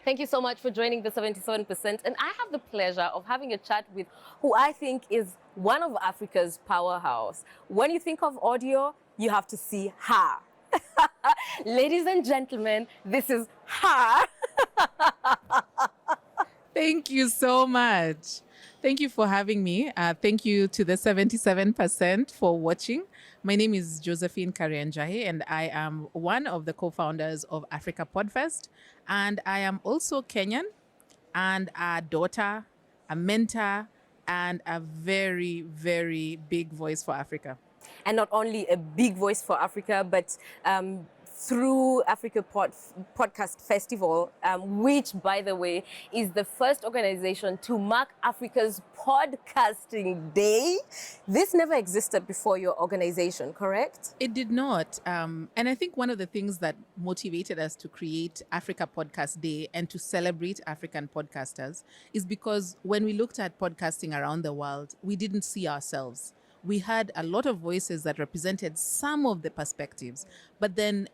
Thank you so much for joining the 77%. And I have the pleasure of having a chat with who I think is one of Africa's powerhouse. When you think of audio, you have to see her. Ladies and gentlemen, this is her. Thank you so much. Thank you for having me. Thank you to the 77% for watching. My name is Josephine Karianjahi, and I am one of the co-founders of Africa PodFest. And I am also Kenyan and a daughter, a mentor, and a very, very big voice for Africa. And not only a big voice for Africa, but through Africa Podcast Festival, which, by the way, is the first organization to mark Africa's podcasting day. This never existed before your organization, correct? It did not. And I think one of the things that motivated us to create Africa Podcast Day and to celebrate African podcasters is because when we looked at podcasting around the world, we didn't see ourselves. We had a lot of voices that represented some of the perspectives, but then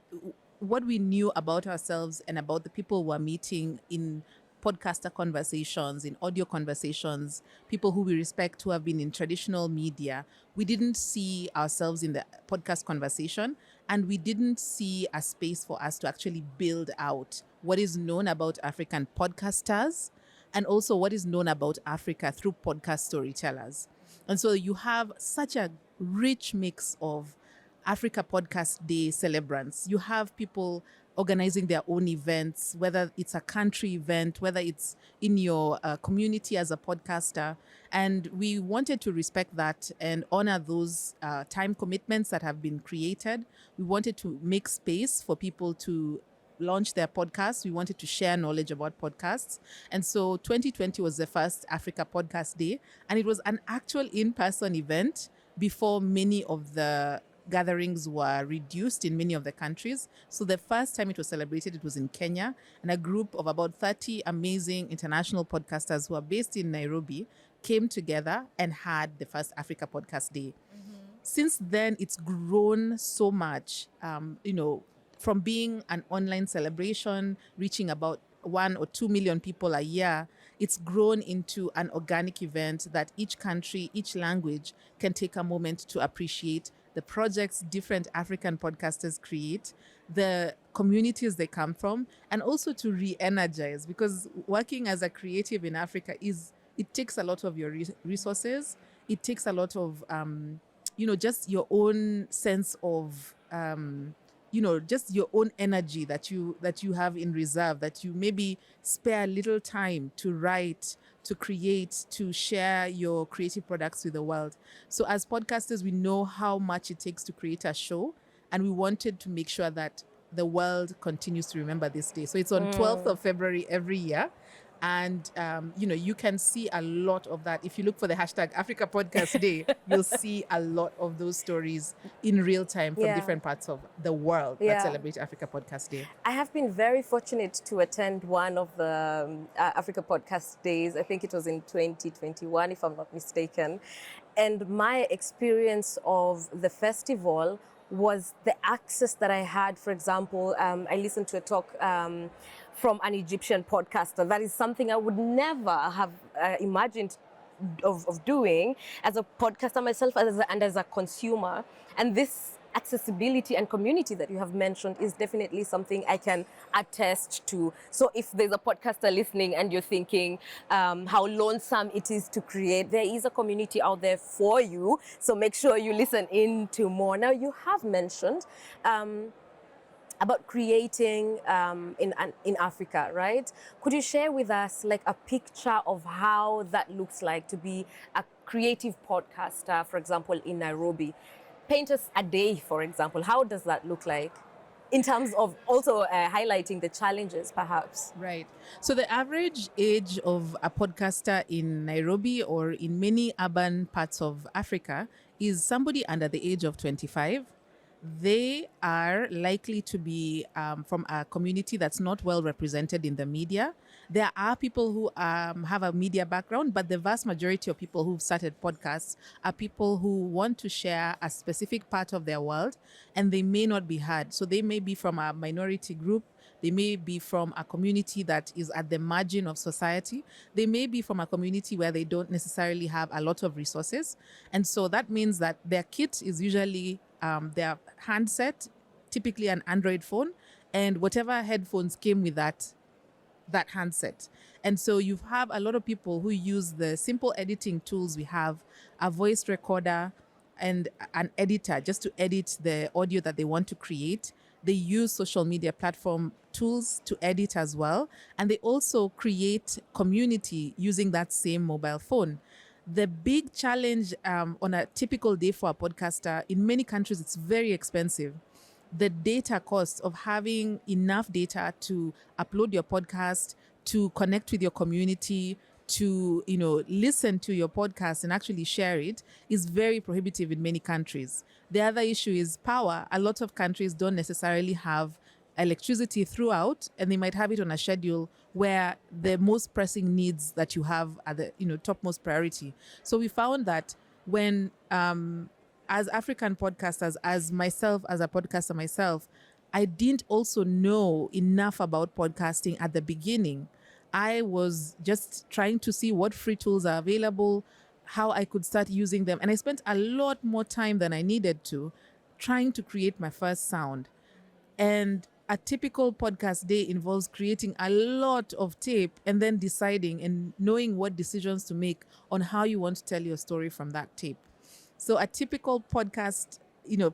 what we knew about ourselves and about the people we're meeting in podcaster conversations, in audio conversations, people who we respect who have been in traditional media, we didn't see ourselves in the podcast conversation, and we didn't see a space for us to actually build out what is known about African podcasters and also what is known about Africa through podcast storytellers. And so you have such a rich mix of Africa Podcast Day celebrants. You have people organizing their own events, whether it's a country event, whether it's in your community as a podcaster. And we wanted to respect that and honor those time commitments that have been created. We wanted to make space for people to launch their podcasts. We wanted to share knowledge about podcasts. And so 2020 was the first Africa Podcast Day, and it was an actual in-person event before many of the gatherings were reduced in many of the countries. So the first time it was celebrated, it was in Kenya, and a group of about 30 amazing international podcasters who are based in Nairobi came together and had the first Africa Podcast Day. Since then, it's grown so much, from being an online celebration, reaching about 1 or 2 million people a year, it's grown into an organic event that each country, each language can take a moment to appreciate the projects different African podcasters create, the communities they come from, and also to re-energize, because working as a creative in Africa it takes a lot of your resources. It takes a lot of, just your own sense of, just your own energy that you have in reserve, that you maybe spare a little time to write, to create, to share your creative products with the world. So as podcasters, we know how much it takes to create a show, and we wanted to make sure that the world continues to remember this day. So it's on 12th of February every year. And, you can see a lot of that. If you look for the hashtag Africa Podcast Day, you'll see a lot of those stories in real time from different parts of the world that celebrate Africa Podcast Day. I have been very fortunate to attend one of the Africa Podcast Days. I think it was in 2021, if I'm not mistaken. And my experience of the festival was the access that I had. For example, I listened to a talk from an Egyptian podcaster. That is something I would never have imagined of doing as a podcaster myself and as a consumer. And this accessibility and community that you have mentioned is definitely something I can attest to. So if there's a podcaster listening and you're thinking how lonesome it is to create, there is a community out there for you. So make sure you listen in to more. Now, you have mentioned about creating in Africa, right? Could you share with us like a picture of how that looks like to be a creative podcaster, for example, in Nairobi? Paint us a day, for example. How does that look like? In terms of also highlighting the challenges, perhaps. Right. So the average age of a podcaster in Nairobi or in many urban parts of Africa is somebody under the age of 25. They are likely to be from a community that's not well represented in the media. There are people who have a media background, but the vast majority of people who've started podcasts are people who want to share a specific part of their world, and they may not be heard. So they may be from a minority group. They may be from a community that is at the margin of society. They may be from a community where they don't necessarily have a lot of resources. And so that means that their kit is usually their handset, typically an Android phone, and whatever headphones came with that handset. And so you have a lot of people who use the simple editing tools we have, a voice recorder and an editor just to edit the audio that they want to create. They use social media platform tools to edit as well. And they also create community using that same mobile phone. The big challenge on a typical day for a podcaster, in many countries, it's very expensive. The data cost of having enough data to upload your podcast, to connect with your community, to listen to your podcast and actually share it is very prohibitive in many countries. The other issue is power. A lot of countries don't necessarily have electricity throughout, and they might have it on a schedule where the most pressing needs that you have are the topmost priority. So we found that when as African podcasters, as myself, as a podcaster myself, I didn't also know enough about podcasting at the beginning. I was just trying to see what free tools are available, how I could start using them. And I spent a lot more time than I needed to trying to create my first sound. And a typical podcast day involves creating a lot of tape and then deciding and knowing what decisions to make on how you want to tell your story from that tape. So a typical podcast,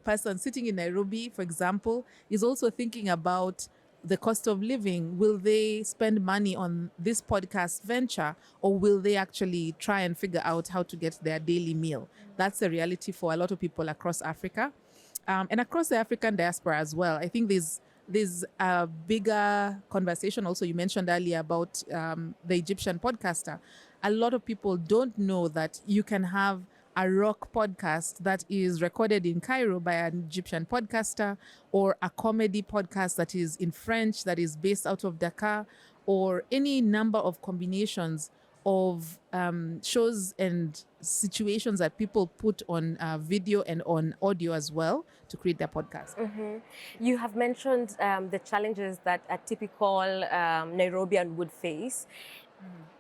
person sitting in Nairobi, for example, is also thinking about the cost of living. Will they spend money on this podcast venture, or will they actually try and figure out how to get their daily meal? That's the reality for a lot of people across Africa, and across the African diaspora as well. I think there's a bigger conversation also you mentioned earlier about the Egyptian podcaster. A lot of people don't know that you can have a rock podcast that is recorded in Cairo by an Egyptian podcaster, or a comedy podcast that is in French that is based out of Dakar, or any number of combinations of shows and situations that people put on video and on audio as well to create their podcast. Mm-hmm. You have mentioned the challenges that a typical Nairobian would face.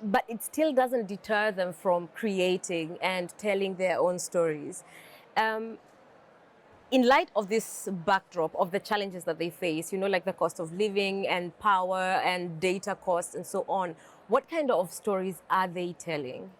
But it still doesn't deter them from creating and telling their own stories. In light of this backdrop of the challenges that they face, like the cost of living and power and data costs and so on, what kind of stories are they telling?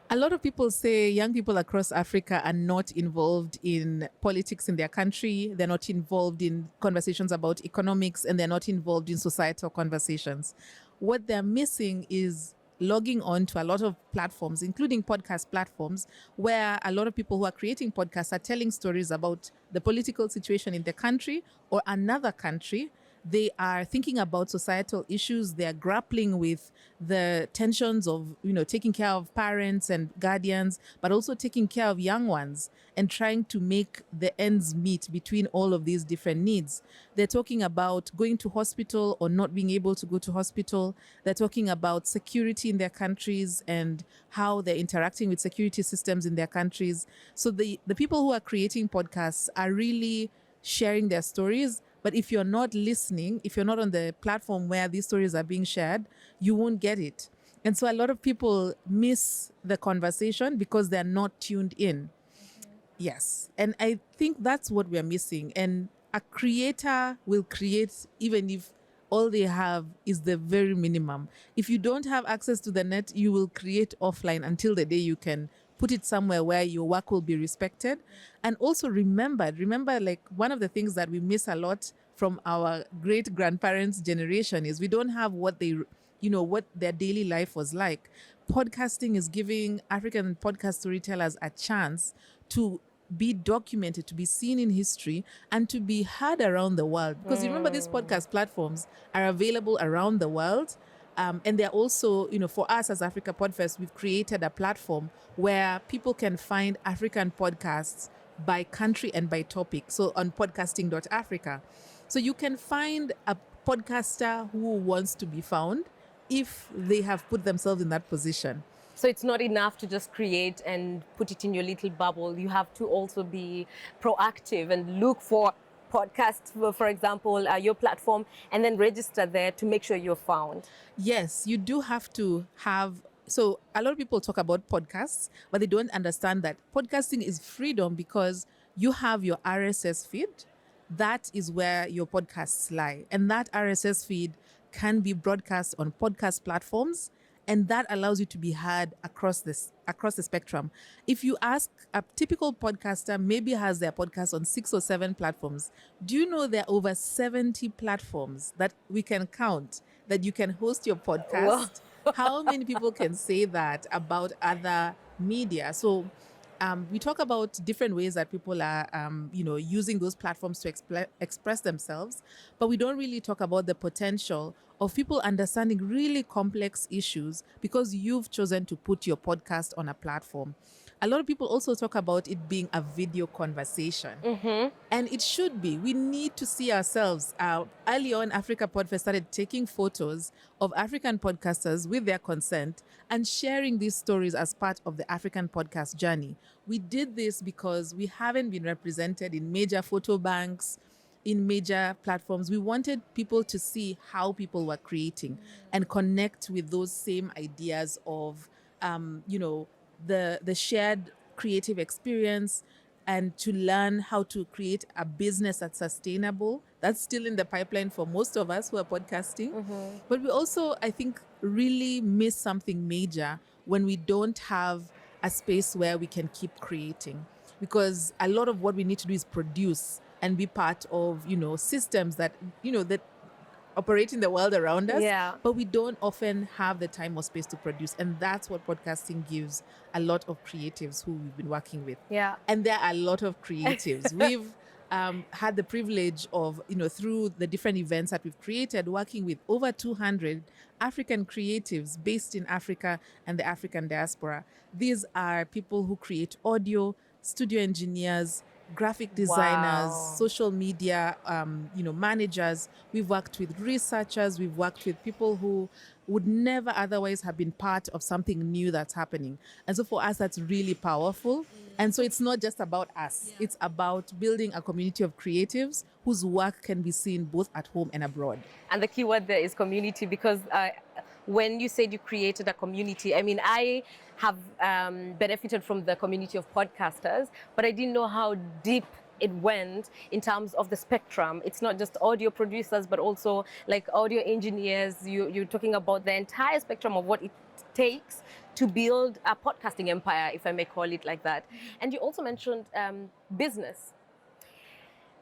A lot of people say young people across Africa are not involved in politics in their country. They're not involved in conversations about economics, and they're not involved in societal conversations. What they're missing is logging on to a lot of platforms, including podcast platforms, where a lot of people who are creating podcasts are telling stories about the political situation in the country or another country. They are thinking about societal issues. They are grappling with the tensions of, taking care of parents and guardians, but also taking care of young ones and trying to make the ends meet between all of these different needs. They're talking about going to hospital or not being able to go to hospital. They're talking about security in their countries and how they're interacting with security systems in their countries. So the people who are creating podcasts are really sharing their stories. But if you're not listening, if you're not on the platform where these stories are being shared, you won't get it. And so a lot of people miss the conversation because they're not tuned in. Mm-hmm. Yes. And I think that's what we're missing. And a creator will create even if all they have is the very minimum. If you don't have access to the net, you will create offline until the day you can put it somewhere where your work will be respected. And also remember, like one of the things that we miss a lot from our great grandparents' generation is we don't have what they, what their daily life was like. Podcasting is giving African podcast storytellers a chance to be documented, to be seen in history, and to be heard around the world. Because remember, these podcast platforms are available around the world. And they're also, for us as Africa PodFest, we've created a platform where people can find African podcasts by country and by topic. So on podcasting.africa. So you can find a podcaster who wants to be found if they have put themselves in that position. So it's not enough to just create and put it in your little bubble. You have to also be proactive and look for podcast, for example, your platform, and then register there to make sure you're found? Yes, you do have to have. So a lot of people talk about podcasts, but they don't understand that podcasting is freedom because you have your RSS feed. That is where your podcasts lie. And that RSS feed can be broadcast on podcast platforms. And that allows you to be heard across the spectrum. If you ask a typical podcaster, maybe has their podcast on 6 or 7 platforms. Do you know there are over 70 platforms that we can count that you can host your podcast? How many people can say that about other media? So we talk about different ways that people are, using those platforms to express themselves, but we don't really talk about the potential of people understanding really complex issues because you've chosen to put your podcast on a platform. A lot of people also talk about it being a video conversation. And it should be. We need to see ourselves. Early on, Africa PodFest started taking photos of African podcasters with their consent and sharing these stories as part of the African podcast journey. We did this because we haven't been represented in major photo banks, in major platforms. We wanted people to see how people were creating and connect with those same ideas of, the shared creative experience, and to learn how to create a business that's sustainable. That's still in the pipeline for most of us who are podcasting. But we also, I think, really miss something major when we don't have a space where we can keep creating. Because a lot of what we need to do is produce and be part of, systems that, that operate in the world around us, but we don't often have the time or space to produce. And that's what podcasting gives a lot of creatives who we've been working with. And there are a lot of creatives. We've had the privilege of, through the different events that we've created, working with over 200 African creatives based in Africa and the African diaspora. These are people who create audio, studio engineers, graphic designers, social media, managers. We've worked with researchers. We've worked with people who would never otherwise have been part of something new that's happening. And so for us, that's really powerful. And so it's not just about us. It's about building a community of creatives whose work can be seen both at home and abroad. And the key word there is community, because when you said you created a community, I mean, I have benefited from the community of podcasters, but I didn't know how deep it went in terms of the spectrum. It's not just audio producers, but also like audio engineers. You're talking about the entire spectrum of what it takes to build a podcasting empire, if I may call it like that. And you also mentioned business.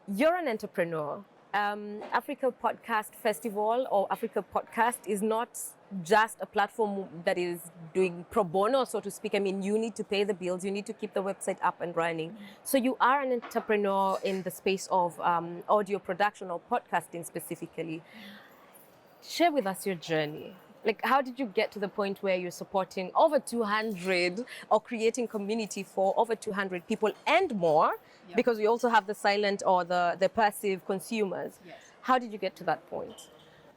You're an entrepreneur. Africa Podcast Festival or Africa Podcast is not just a platform that is doing pro bono, so to speak. I mean, you need to pay the bills, you need to keep the website up and running. So you are an entrepreneur in the space of audio production or podcasting specifically. Share with us your journey. Like, how did you get to the point where you're supporting over 200 or creating community for over 200 people and more? Yep. Because we also have the silent or the passive consumers. Yes. How did you get to that point?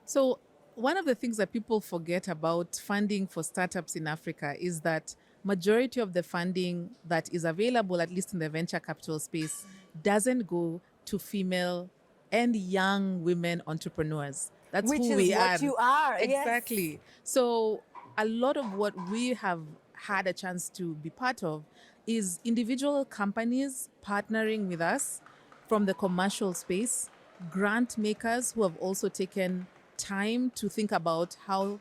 So one of the things that people forget about funding for startups in Africa is that majority of the funding that is available, at least in the venture capital space, doesn't go to female and young women entrepreneurs. That's Which who we are. Which is what you are. Exactly. Yes. So a lot of what we have had a chance to be part of is individual companies partnering with us from the commercial space, grant makers who have also taken time to think about how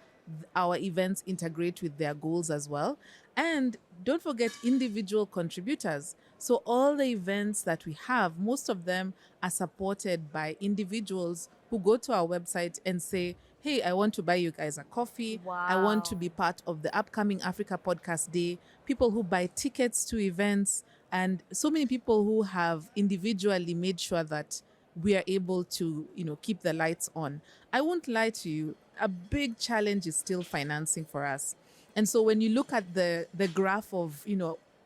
our events integrate with their goals as well. And don't forget individual contributors. So all the events that we have, most of them are supported by individuals who go to our website and say, hey, I want to buy you guys a coffee. Wow. I want to be part of the upcoming Africa Podcast Day. People who buy tickets to events, and so many people who have individually made sure that we are able to, keep the lights on. I won't lie to you, a big challenge is still financing for us. And so when you look at the graph of,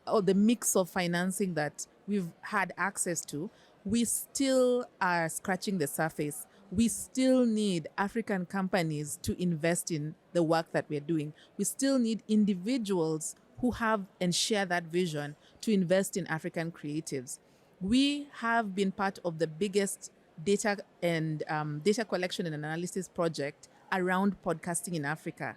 or the mix of financing that we've had access to, we still are scratching the surface. We still need African companies to invest in the work that we're doing. We still need individuals who have and share that vision to invest in African creatives. We have been part of the biggest data and data collection and analysis project around podcasting in Africa.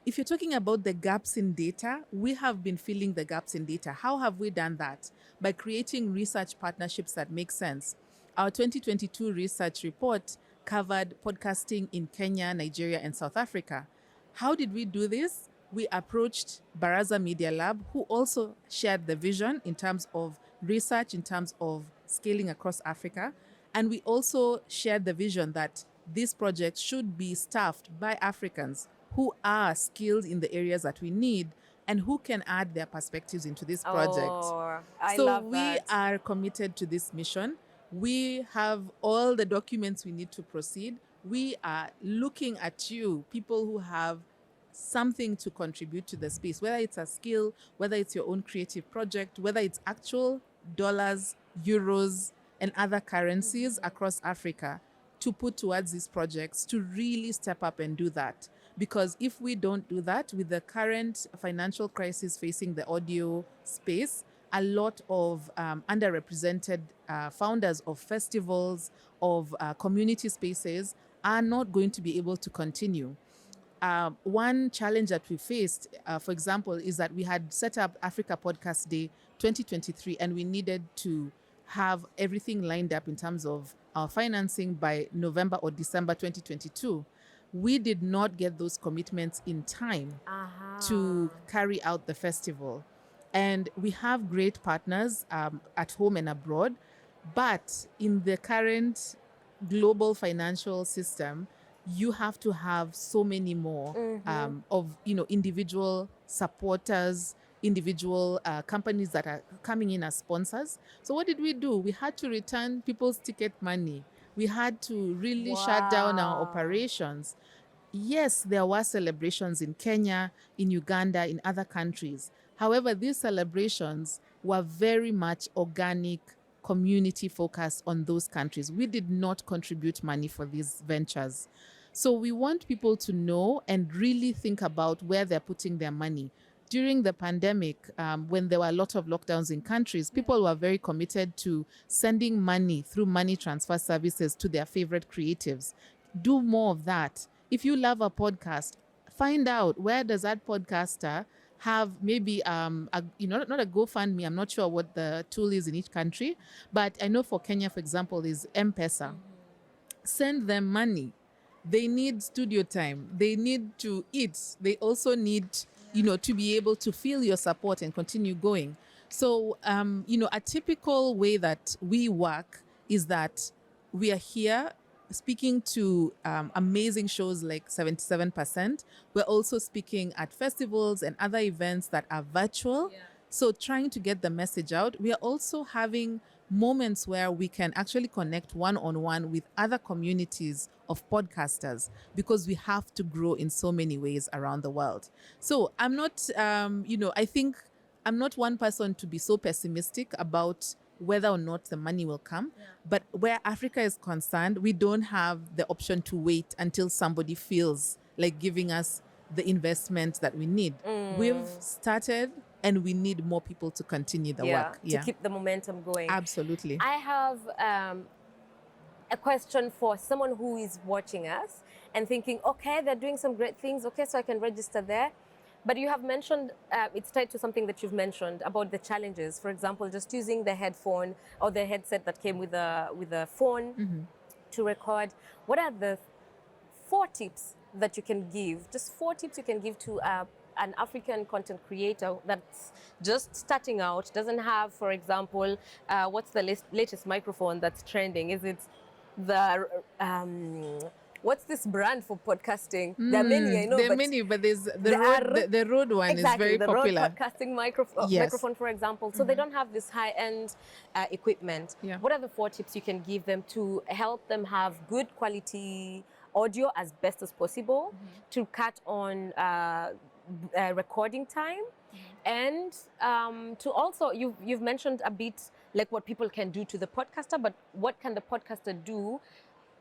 If you're talking about the gaps in data, we have been filling the gaps in data. How have we done that? By creating research partnerships that make sense. Our 2022 research report covered podcasting in Kenya, Nigeria, and South Africa. How did we do this? We approached Baraza Media Lab, who also shared the vision in terms of research, in terms of scaling across Africa. And we also shared the vision that this project should be staffed by Africans who are skilled in the areas that we need and who can add their perspectives into this project. Oh, I So love we that. are committed to this mission. We have all the documents we need to proceed. We are looking at you, people who have something to contribute to the space, whether it's a skill, whether it's your own creative project, whether it's actual dollars, euros, and other currencies across Africa to put towards these projects to really step up and do that. Because if we don't do that, with the current financial crisis facing the audio space, a lot of underrepresented founders of festivals, of community spaces are not going to be able to continue. One challenge that we faced, for example, is that we had set up Africa Podcast Day 2023, and we needed to have everything lined up in terms of our financing by November or December 2022. We did not get those commitments in time to carry out the festival. And we have great partners at home and abroad, but in the current global financial system, you have to have so many more of individual supporters, individual companies that are coming in as sponsors. So what did we do? We had to return people's ticket money. We had to really shut down our operations. Yes, there were celebrations in Kenya, in Uganda, in other countries. However, these celebrations were very much organic, community focused on those countries. We did not contribute money for these ventures. So we want people to know and really think about where they're putting their money. During the pandemic, when there were a lot of lockdowns in countries, people were very committed to sending money through money transfer services to their favorite creatives. Do more of that. If you love a podcast, find out where does that podcaster have maybe not a GoFundMe. I'm not sure what the tool is in each country, but I know for Kenya, for example, is M-Pesa. Send them money. They need studio time. They need to eat. They also need, to be able to feel your support and continue going. So, a typical way that we work is that we are here speaking to amazing shows like 77%. We're also speaking at festivals and other events that are virtual. Yeah. So trying to get the message out. We are also having moments where we can actually connect one-on-one with other communities of podcasters, because we have to grow in so many ways around the world. So I'm not, I think I'm not one person to be so pessimistic about whether or not the money will come. Yeah. But where Africa is concerned, we don't have the option to wait until somebody feels like giving us the investment that we need. We've started, and we need more people to continue the work. To keep the momentum going. Absolutely. I have a question for someone who is watching us and thinking, okay, they're doing some great things. Okay, so I can register there. But you have mentioned, it's tied to something that you've mentioned about the challenges. For example, just using the headphone or the headset that came with the phone to record. What are the 4 tips that you can give? Just 4 tips you can give to an African content creator that's just starting out, doesn't have, for example, what's the latest microphone that's trending? Is it the... what's this brand for podcasting? There are many, I know. There are many, but there's the Rode one is very popular. Exactly, the Rode podcasting microphone, for example. So they don't have this high-end equipment. Yeah. What are the 4 tips you can give them to help them have good quality audio as best as possible, to cut on recording time, and to also, you've mentioned a bit like what people can do to the podcaster, but what can the podcaster do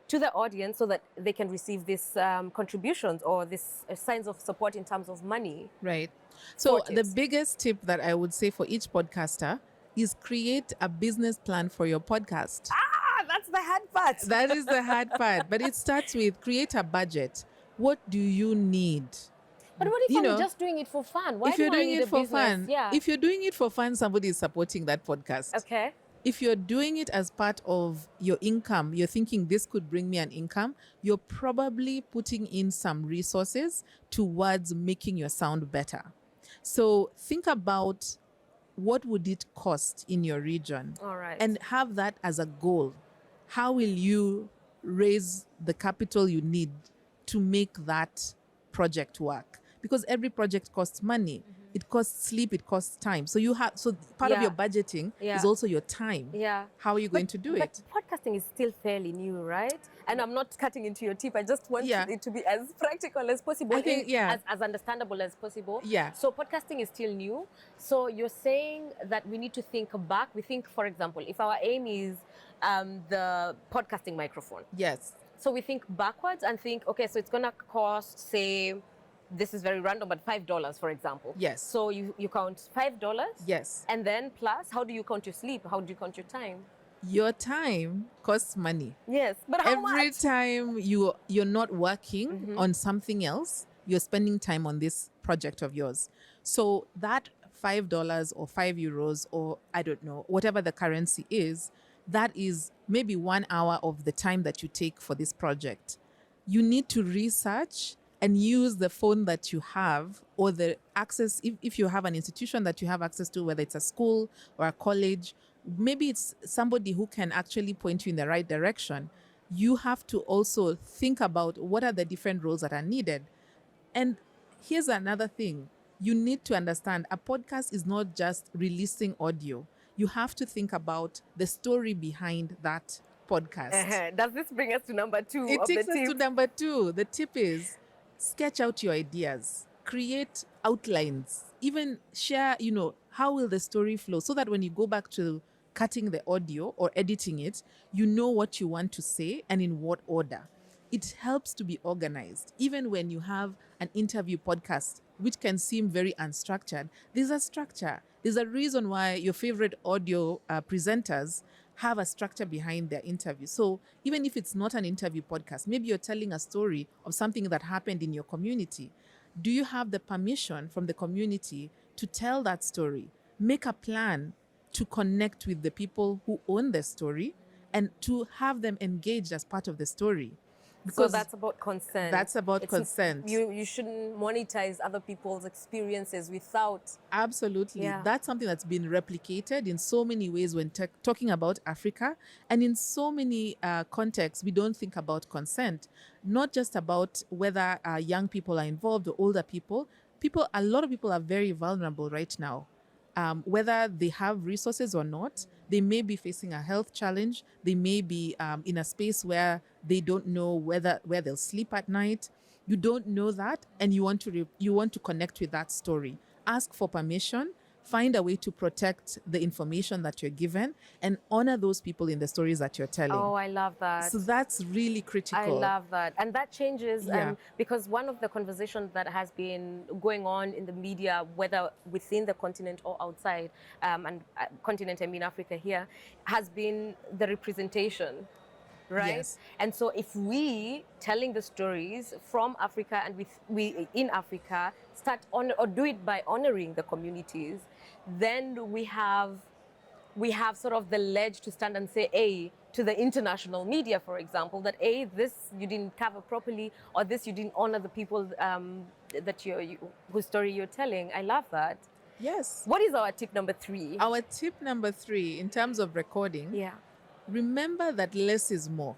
to the audience so that they can receive these contributions or these signs of support in terms of money? Right. So the biggest tip that I would say for each podcaster is create a business plan for your podcast. That's the hard part. That is the hard part. But it starts with create a budget. What do you need? But what if You I'm know, just doing it for fun? Why if do you're I doing need it a for business? fun, Yeah. if you're doing it for fun, somebody is supporting that podcast. Okay. If you're doing it as part of your income, you're thinking this could bring me an income, you're probably putting in some resources towards making your sound better. So think about what would it cost in your region, All right. and have that as a goal. How will you raise the capital you need to make that project work? Because every project costs money. It costs sleep, it costs time. So part of Yeah. your budgeting Yeah. is also your time. Yeah. How are you going to do But it? podcasting is still fairly new, right? And I'm not cutting into your tip. I just want Yeah. it to be as practical as possible, I think, yeah. as understandable as possible. Yeah. So podcasting is still new. So you're saying that we need to think back. We think, for example, if our aim is the podcasting microphone. Yes. So we think backwards and think, okay, so it's going to cost, say, this is very random, but $5, for example. Yes. So you count $5. Yes. And then plus, how do you count your sleep? How do you count your time? Your time costs money. Yes, but how Every much? time you're not working on something else, you're spending time on this project of yours. So that $5 or €5 or I don't know, whatever the currency is, that is maybe 1 hour of the time that you take for this project. You need to research and use the phone that you have, or the access, if you have an institution that you have access to, whether it's a school or a college, maybe it's somebody who can actually point you in the right direction. You have to also think about what are the different roles that are needed. And here's another thing. You need to understand a podcast is not just releasing audio. You have to think about the story behind that podcast. Does this bring us to number two It of the takes us to tip? number 2. The tip is sketch out your ideas, create outlines, even share, how will the story flow, so that when you go back to cutting the audio or editing it, you know what you want to say and in what order. It helps to be organized. Even when you have an interview podcast, which can seem very unstructured, there's a structure. There's a reason why your favorite audio presenters have a structure behind their interview. So even if it's not an interview podcast, maybe you're telling a story of something that happened in your community. Do you have the permission from the community to tell that story? Make a plan to connect with the people who own the story and to have them engaged as part of the story. So that's about consent. That's about consent. You shouldn't monetize other people's experiences without. Absolutely. Yeah. That's something that's been replicated in so many ways when talking about Africa. And in so many contexts, we don't think about consent, not just about whether young people are involved or older people. A lot of people are very vulnerable right now. Whether they have resources or not, they may be facing a health challenge. They may be in a space where they don't know where they'll sleep at night. You don't know that, and you want to connect with that story. Ask for permission. Find a way to protect the information that you're given, and honor those people in the stories that you're telling. Oh, I love that. So that's really critical. I love that. And that changes Yeah. because one of the conversations that has been going on in the media, whether within the continent or outside, and continent, I mean Africa here, has been the representation, right? Yes. And so if we telling the stories from Africa and we in Africa start or do it by honoring the communities, then we have sort of the ledge to stand and say, hey, to the international media, for example, that, hey, this you didn't cover properly, or this you didn't honor the people whose story you're telling. I love that. Yes. What is our tip number 3? Our tip number 3 in terms of recording, Yeah. remember that less is more.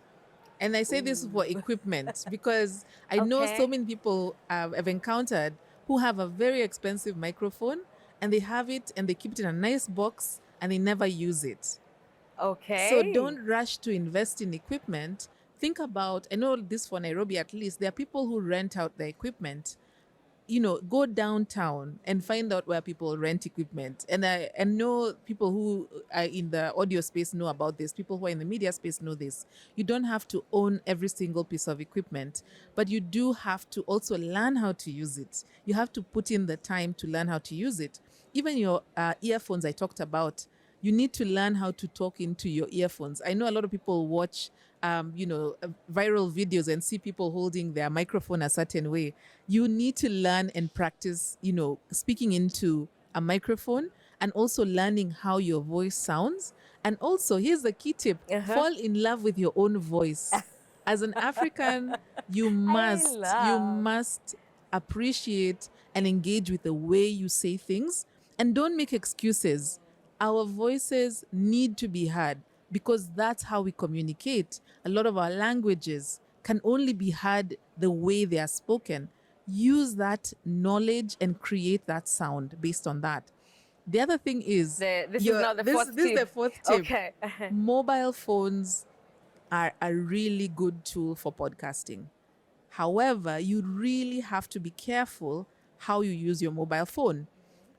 And I say this for equipment because I know Okay. so many people I've encountered who have a very expensive microphone, and they have it and they keep it in a nice box and they never use it. Okay. So don't rush to invest in equipment. Think about, I know this for Nairobi at least, there are people who rent out their equipment. Go downtown and find out where people rent equipment. And I know people who are in the audio space know about this. People who are in the media space know this. You don't have to own every single piece of equipment, but you do have to also learn how to use it. You have to put in the time to learn how to use it. Even your earphones I talked about, You need to learn how to talk into your earphones. I know a lot of people watch, viral videos and see people holding their microphone a certain way. You need to learn and practice, speaking into a microphone, and also learning how your voice sounds. And also, here's the key tip: fall in love with your own voice. As an African, you must appreciate and engage with the way you say things, and don't make excuses. Our voices need to be heard because that's how we communicate. A lot of our languages can only be heard the way they are spoken. Use that knowledge and create that sound based on that. The other thing is, this is the fourth tip. Okay. Mobile phones are a really good tool for podcasting. However, you really have to be careful how you use your mobile phone.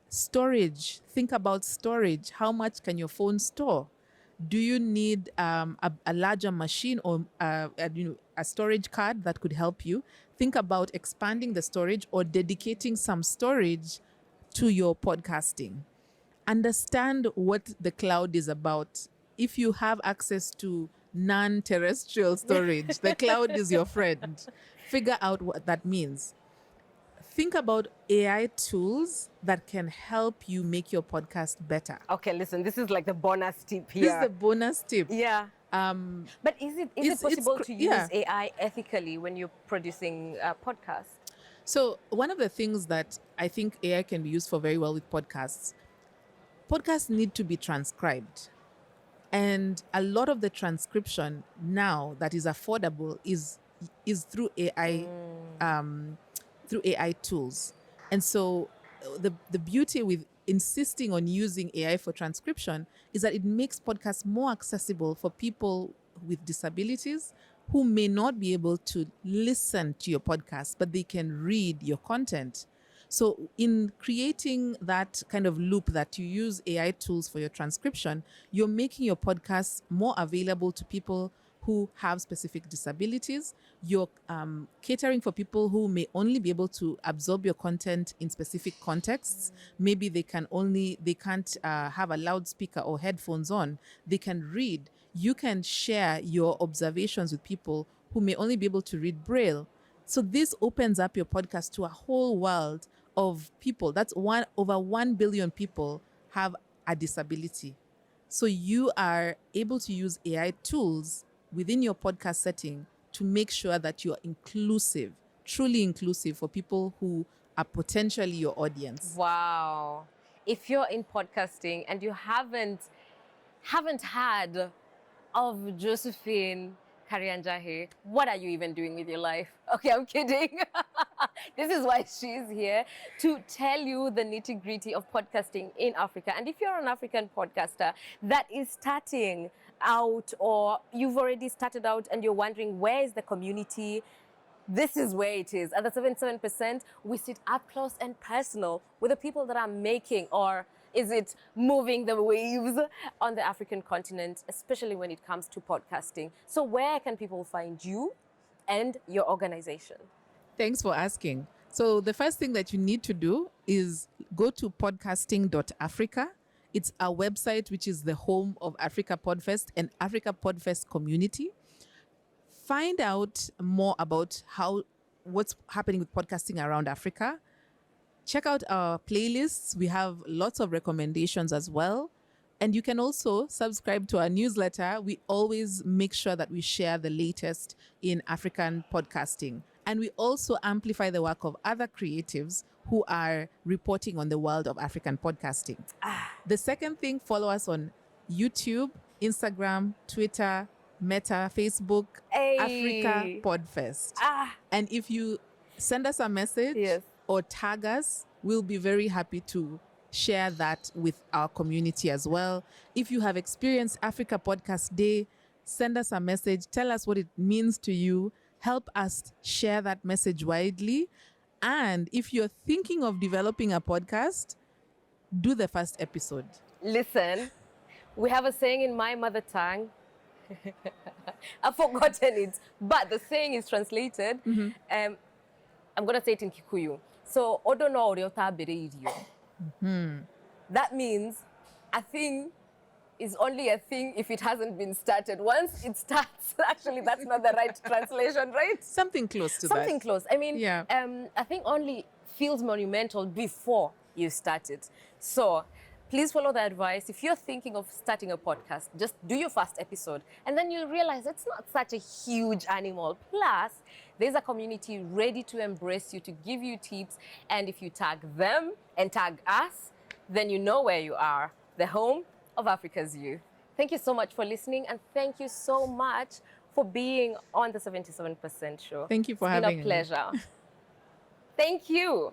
Storage. Think about storage. How much can your phone store? Do you need a larger machine or a storage card that could help you? Think about expanding the storage or dedicating some storage to your podcasting. Understand what the cloud is about. If you have access to non-terrestrial storage, the cloud is your friend. Figure out what that means. Think about AI tools that can help you make your podcast better. Okay, listen, this is like the bonus tip here. This is the bonus tip. Yeah. But is it possible to use AI ethically when you're producing podcasts? So one of the things that I think AI can be used for very well with podcasts need to be transcribed. And a lot of the transcription now that is affordable is through AI, through AI tools. And so the beauty with insisting on using AI for transcription is that it makes podcasts more accessible for people with disabilities who may not be able to listen to your podcast, but they can read your content. So in creating that kind of loop that you use AI tools for your transcription, you're making your podcast more available to people who have specific disabilities. You're catering for people who may only be able to absorb your content in specific contexts. Maybe they can't have a loudspeaker or headphones on. They can read. You can share your observations with people who may only be able to read Braille. So this opens up your podcast to a whole world of people. That's over 1 billion people have a disability. So you are able to use AI tools within your podcast setting to make sure that you're inclusive, truly inclusive for people who are potentially your audience. Wow. If you're in podcasting and you haven't heard of Josephine Karianjahi, what are you even doing with your life? Okay, I'm kidding. This is why she's here, to tell you the nitty-gritty of podcasting in Africa. And if you're an African podcaster that is starting out, or you've already started out and you're wondering where is the community, this is where it is. At the 77%, we sit up close and personal with the people that are making, or is it moving the waves on the African continent, especially when it comes to podcasting. So where can people find you and your organization? Thanks for asking. So the first thing that you need to do is go to podcasting.africa. It's our website, which is the home of Africa PodFest and Africa PodFest community. Find out more about what's happening with podcasting around Africa. Check out our playlists. We have lots of recommendations as well. And you can also subscribe to our newsletter. We always make sure that we share the latest in African podcasting. And we also amplify the work of other creatives who are reporting on the world of African podcasting. The second thing, follow us on YouTube, Instagram, Twitter, Meta, Facebook, Africa PodFest. And if you send us a message or tag us, we'll be very happy to share that with our community as well. If you have experienced Africa Podcast Day, send us a message. Tell us what it means to you. Help us share that message widely. And if you're thinking of developing a podcast, do the first episode. Listen, we have a saying in my mother tongue. I've forgotten it, but the saying is translated. I'm going to say it in Kikuyu. So, odo no ore otabere irio. That means a thing is only a thing if it hasn't been started. Once it starts, actually, that's not the right translation, right? Something close to Something that. close. I mean, Yeah. I think only feels monumental before you start it. So please follow the advice. If you're thinking of starting a podcast, just do your first episode, and then you'll realize it's not such a huge animal. Plus, there's a community ready to embrace you, to give you tips. And if you tag them and tag us, then you know where you are, the home of Africa's youth. Thank you so much for listening, and thank you so much for being on the 77% show. Thank you for It's been having a me. pleasure. Thank you.